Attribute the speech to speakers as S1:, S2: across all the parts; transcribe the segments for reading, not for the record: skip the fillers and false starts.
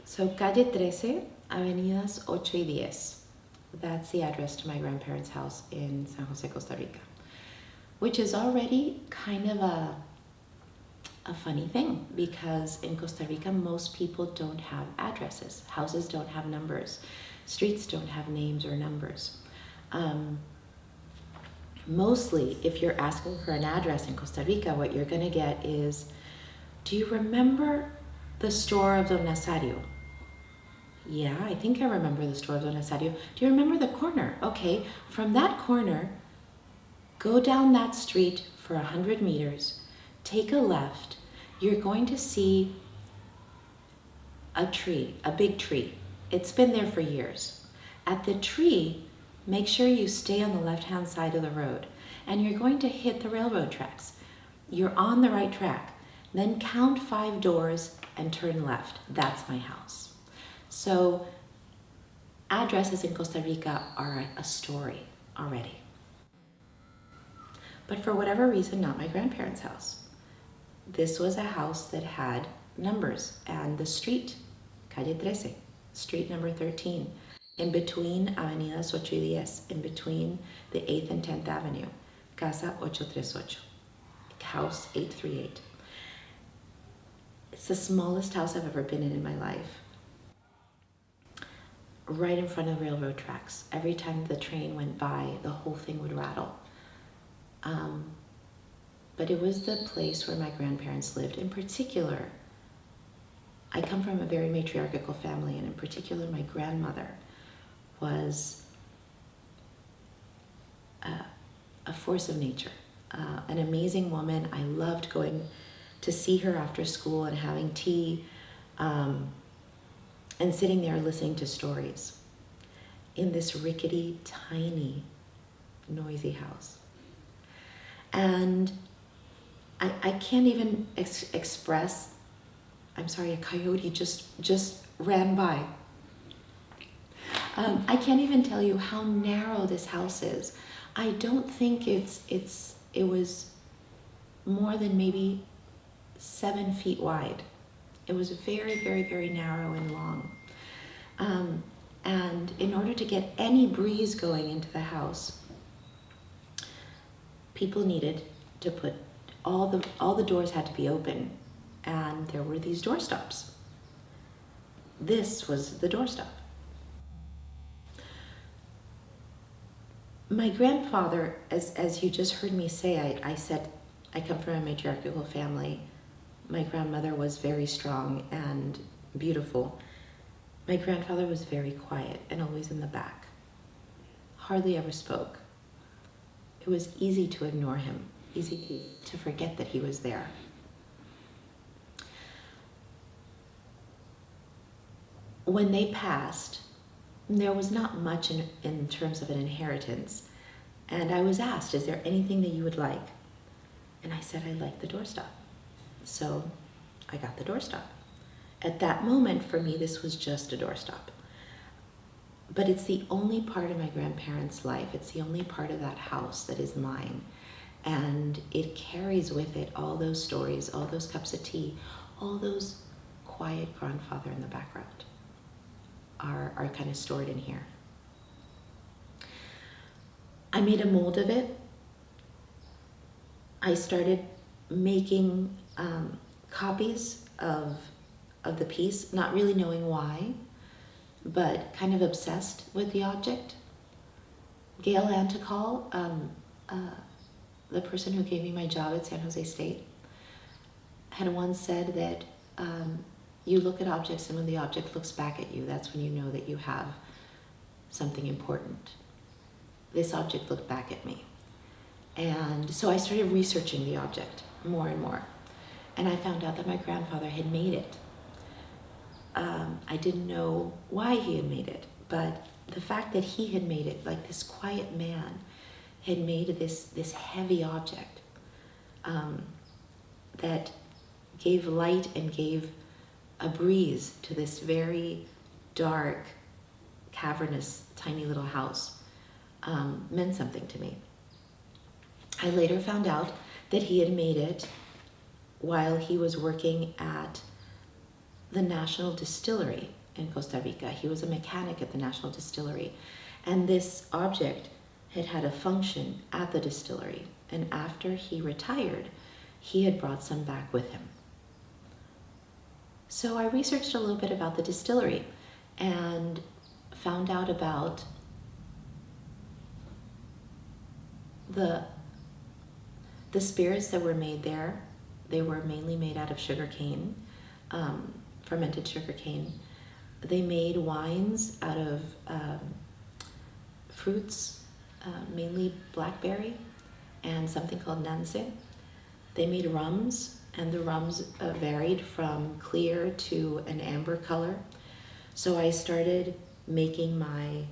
S1: So calle 13, avenidas 8 y 10. That's the address to my grandparents' house in San Jose, Costa Rica, which is already kind of a funny thing, because in Costa Rica, most people don't have addresses. Houses don't have numbers. Streets don't have names or numbers. Mostly, if you're asking for an address in Costa Rica, what you're gonna get is, do you remember the store of Don Nazario? Yeah, I think I remember the store of Don Nazario. Do you remember the corner? Okay, from that corner, go down that street for 100 meters, take a left, you're going to see a tree, a big tree. It's been there for years. At the tree, make sure you stay on the left-hand side of the road, and you're going to hit the railroad tracks. You're on the right track. Then count 5 doors and turn left. That's my house. So addresses in Costa Rica are a story already. But for whatever reason, not my grandparents' house. This was a house that had numbers, and the street, calle 13, street number 13, in between avenidas 8 y 10, in between the 8th and 10th Avenue, casa 838, house 838. It's the smallest house I've ever been in my life. Right in front of railroad tracks. Every time the train went by, the whole thing would rattle. But it was the place where my grandparents lived. In particular, I come from a very matriarchal family, and in particular, my grandmother was a force of nature, an amazing woman. I loved going to see her after school and having tea, and sitting there listening to stories in this rickety, tiny, noisy house. And I can't even express, I'm sorry, a coyote just ran by. I can't even tell you how narrow this house is. I don't think it was more than maybe 7 feet wide. It was very, very, very narrow and long. And in order to get any breeze going into the house, people needed to put, all the doors had to be open, and there were these doorstops. This was the doorstop. My grandfather, as you just heard me say, I said I come from a matriarchal family. My grandmother was very strong and beautiful. My grandfather was very quiet and always in the back. Hardly ever spoke. It was easy to ignore him, easy to forget that he was there. When they passed, there was not much in terms of an inheritance. And I was asked, is there anything that you would like? And I said, I like the doorstop. So I got the doorstop. At that moment, for me, this was just a doorstop. But it's the only part of my grandparents' life, it's the only part of that house that is mine. And it carries with it all those stories, all those cups of tea, all those quiet grandfather in the background are kind of stored in here. I made a mold of it. I started making copies of the piece, not really knowing why, but kind of obsessed with the object. Gail Antical, the person who gave me my job at San Jose State, had once said that you look at objects, and when the object looks back at you, that's when you know that you have something important. This object looked back at me. And so I started researching the object more and more. And I found out that my grandfather had made it. I didn't know why he had made it, but the fact that he had made it, like this quiet man, had made this heavy object that gave light and gave a breeze to this very dark, cavernous, tiny little house, meant something to me. I later found out that he had made it while he was working at the National Distillery in Costa Rica. He was a mechanic at the National Distillery. And this object had had a function at the distillery. And after he retired, he had brought some back with him. So I researched a little bit about the distillery and found out about the spirits that were made there. They were mainly made out of sugarcane, fermented sugarcane. They made wines out of fruits, mainly blackberry and something called nance. They made rums, and the rums varied from clear to an amber color. So I started making my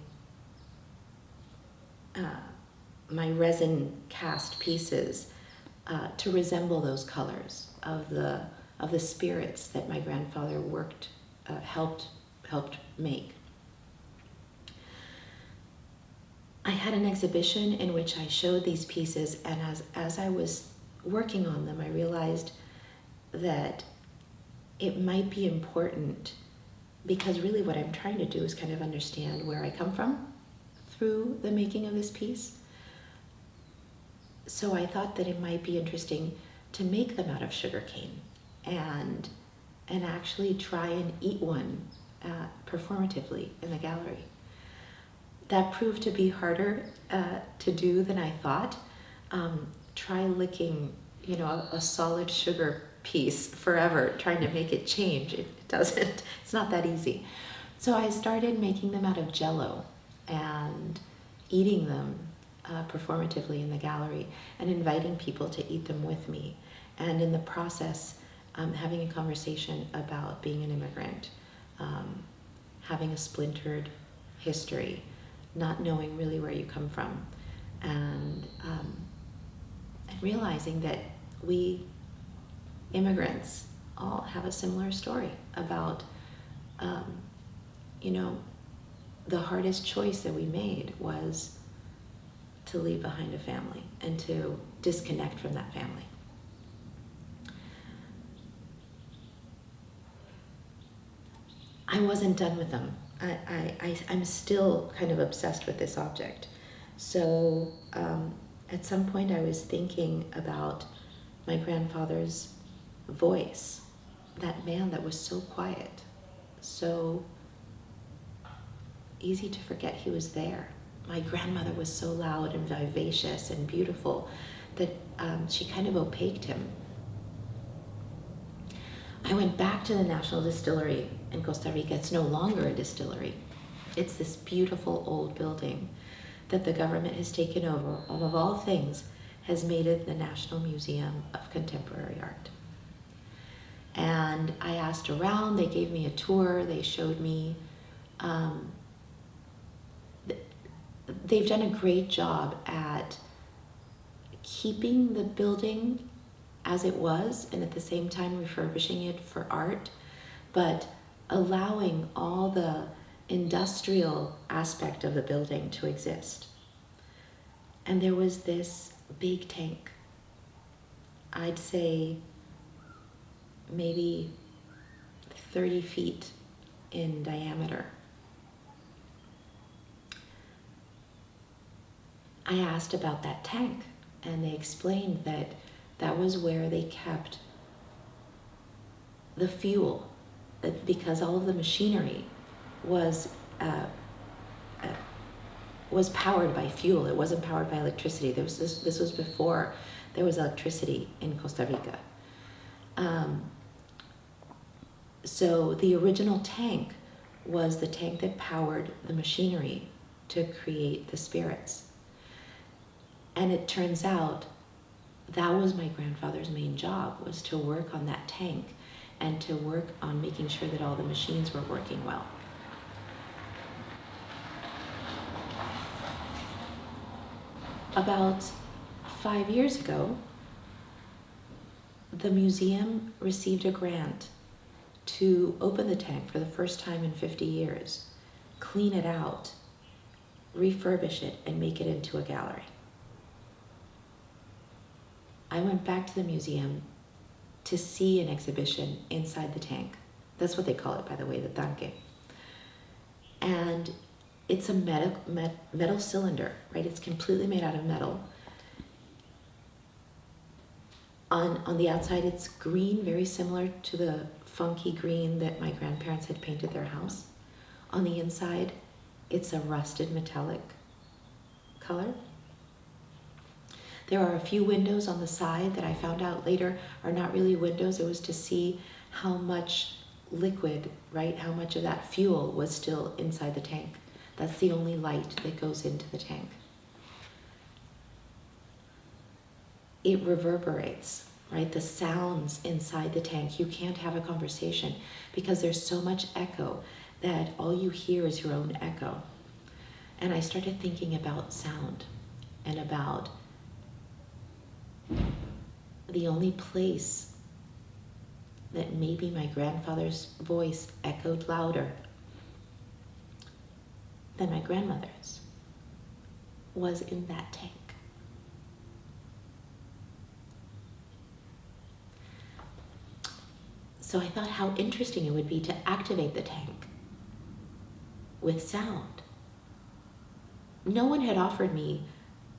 S1: my resin cast pieces to resemble those colors of the spirits that my grandfather helped make. I had an exhibition in which I showed these pieces, and as I was working on them, I realized that it might be important, because really what I'm trying to do is kind of understand where I come from through the making of this piece. So I thought that it might be interesting to make them out of sugarcane and actually try and eat one performatively in the gallery. That proved to be harder to do than I thought. Try licking, a solid sugar piece forever, trying to make it change. It doesn't, it's not that easy. So I started making them out of Jell-O and eating them performatively in the gallery and inviting people to eat them with me. And in the process, having a conversation about being an immigrant, having a splintered history, not knowing really where you come from, and realizing that we immigrants all have a similar story about, the hardest choice that we made was to leave behind a family and to disconnect from that family. I wasn't done with them. I'm still kind of obsessed with this object. So at some point I was thinking about my grandfather's voice, that man that was so quiet, so easy to forget he was there. My grandmother was so loud and vivacious and beautiful that she kind of opaqued him. I went back to the National Distillery in Costa Rica. It's no longer a distillery. It's this beautiful old building that the government has taken over, and of all things, has made it the National Museum of Contemporary Art. And I asked around, they gave me a tour, they showed me, they've done a great job at keeping the building as it was, and at the same time refurbishing it for art, but allowing all the industrial aspect of the building to exist. And there was this big tank, I'd say maybe 30 feet in diameter. I asked about that tank, and they explained that that was where they kept the fuel, because all of the machinery was powered by fuel. It wasn't powered by electricity. This was before there was electricity in Costa Rica. So the original tank was the tank that powered the machinery to create the spirits. And it turns out that was my grandfather's main job, was to work on that tank and to work on making sure that all the machines were working well. About 5 years ago, the museum received a grant to open the tank for the first time in 50 years, clean it out, refurbish it, and make it into a gallery. I went back to the museum to see an exhibition inside the tank. That's what they call it, by the way, the tanque. And it's a metal cylinder, right? It's completely made out of metal. On the outside, it's green, very similar to the funky green that my grandparents had painted their house. On the inside, it's a rusted metallic color. There are a few windows on the side that I found out later are not really windows. It was to see how much liquid, right, how much of that fuel was still inside the tank. That's the only light that goes into the tank. It reverberates, right? The sounds inside the tank. You can't have a conversation because there's so much echo that all you hear is your own echo. And I started thinking about sound and about the only place that maybe my grandfather's voice echoed louder than my grandmother's was in that tank. So I thought how interesting it would be to activate the tank with sound. No one had offered me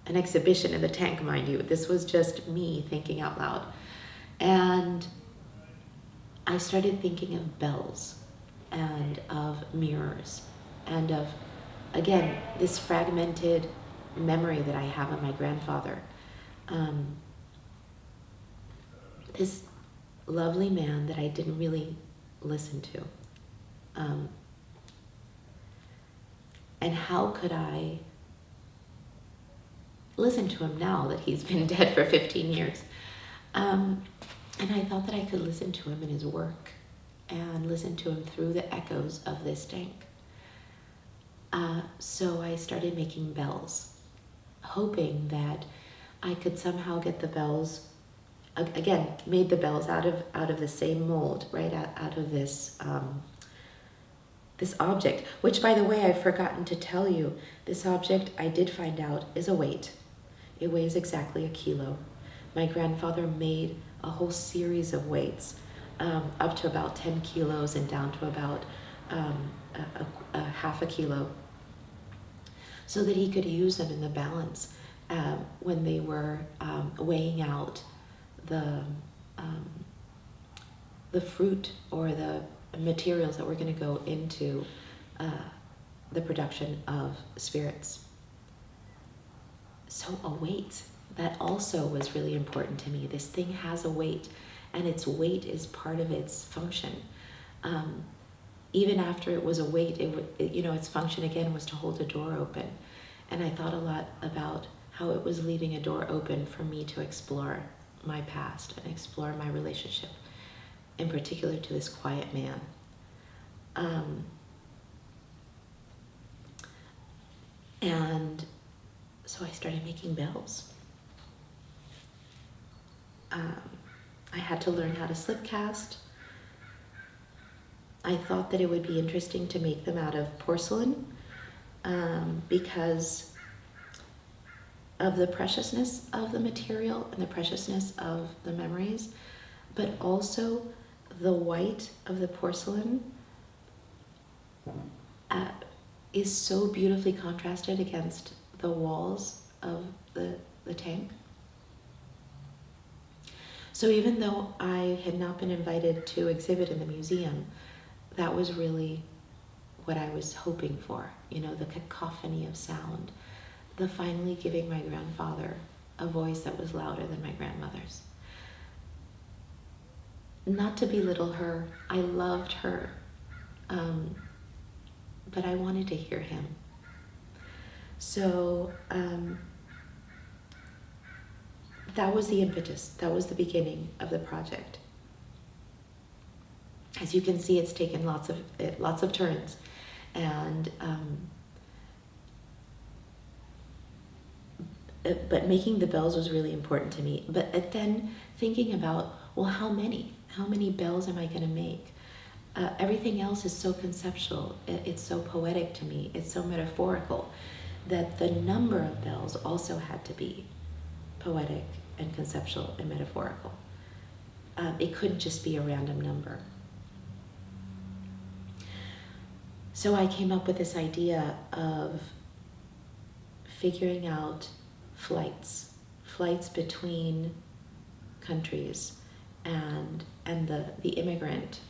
S1: an exhibition in the tank, mind you. This was just me thinking out loud. And I started thinking of bells and of mirrors and of, again, this fragmented memory that I have of my grandfather. This lovely man that I didn't really listen to. And how could I listen to him now that he's been dead for 15 years? And I thought that I could listen to him in his work and listen to him through the echoes of this tank. So I started making bells, hoping that I could somehow get the bells, again, made the bells out of the same mold, right, out of this this object, which, by the way, I've forgotten to tell you, this object, I did find out, is a weight. It weighs exactly 1 kilo. My grandfather made a whole series of weights, up to about 10 kilos and down to about a half a kilo, so that he could use them in the balance when they were weighing out the fruit or the materials that were going to go into the production of spirits. So a weight, that also was really important to me. This thing has a weight, and its weight is part of its function. Even after it was a weight, its function again was to hold a door open. And I thought a lot about how it was leaving a door open for me to explore my past and explore my relationship, in particular to this quiet man. And so I started making bells. I had to learn how to slip cast. I thought that it would be interesting to make them out of porcelain because of the preciousness of the material and the preciousness of the memories, but also the white of the porcelain is so beautifully contrasted against the walls of the tank. So even though I had not been invited to exhibit in the museum, that was really what I was hoping for, the cacophony of sound, the finally giving my grandfather a voice that was louder than my grandmother's. Not to belittle her, I loved her, but I wanted to hear him. So that was the impetus, that was the beginning of the project. As you can see, it's taken lots of turns, and but making the bells was really important to me. But then thinking about, well, how many bells am I going to make? Everything else is so conceptual. It's so poetic to me. It's so metaphorical that the number of bells also had to be poetic and conceptual and metaphorical. it couldn't just be a random number. So I came up with this idea of figuring out flights between countries, and the immigrant,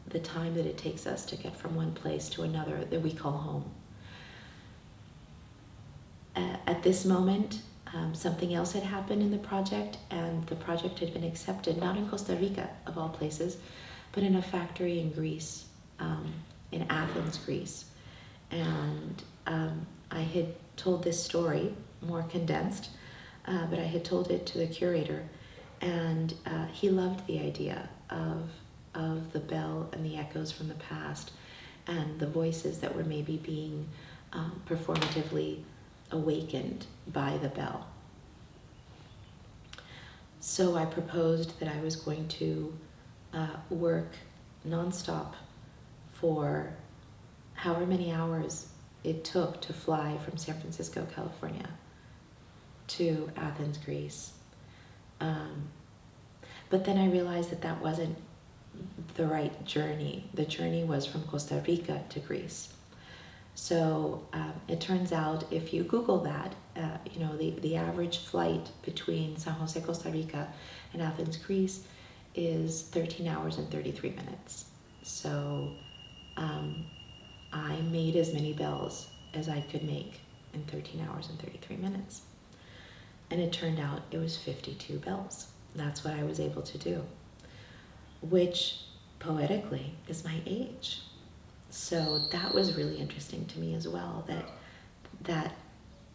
S1: the time that it takes us to get from one place to another that we call home. At this moment, something else had happened in the project, and the project had been accepted, not in Costa Rica, of all places, but in a factory in Greece, in Athens, Greece. And I had told this story, more condensed, but I had told it to the curator, and he loved the idea of the bell and the echoes from the past, and the voices that were maybe being performatively awakened by the bell. So I proposed that I was going to work nonstop for however many hours it took to fly from San Francisco, California, to Athens, Greece. But then I realized that that wasn't the right journey. The journey was from Costa Rica to Greece. So it turns out, if you Google that, the average flight between San Jose, Costa Rica and Athens, Greece is 13 hours and 33 minutes. So I made as many bells as I could make in 13 hours and 33 minutes. And it turned out it was 52 bells. That's what I was able to do, which poetically is my age. So that was really interesting to me as well, that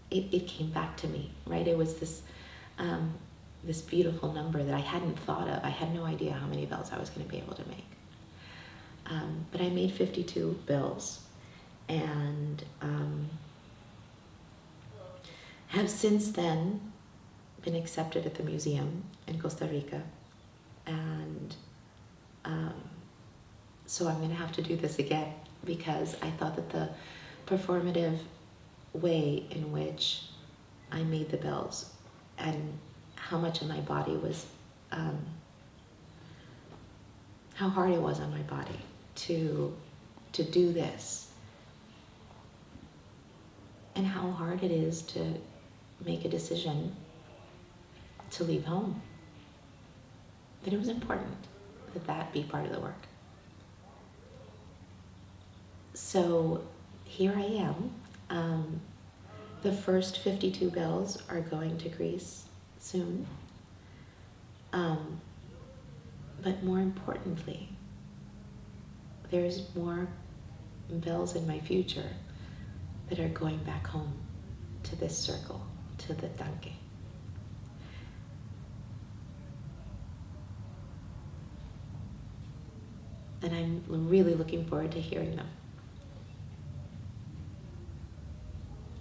S1: it came back to me, right? It was this this beautiful number that I hadn't thought of. I had no idea how many bells I was going to be able to make. But I made 52 bells, and have since then been accepted at the museum in Costa Rica. And so I'm going to have to do this again, because I thought that the performative way in which I made the bells, and how much of my body was, how hard it was on my body to do this, and how hard it is to make a decision to leave home, that it was important that that be part of the work. So here I am. The first 52 bells are going to Greece soon. But more importantly, there's more bells in my future that are going back home to this circle, to the tanque. And I'm really looking forward to hearing them.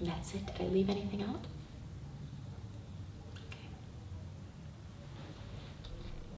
S1: That's it. Did I leave anything out?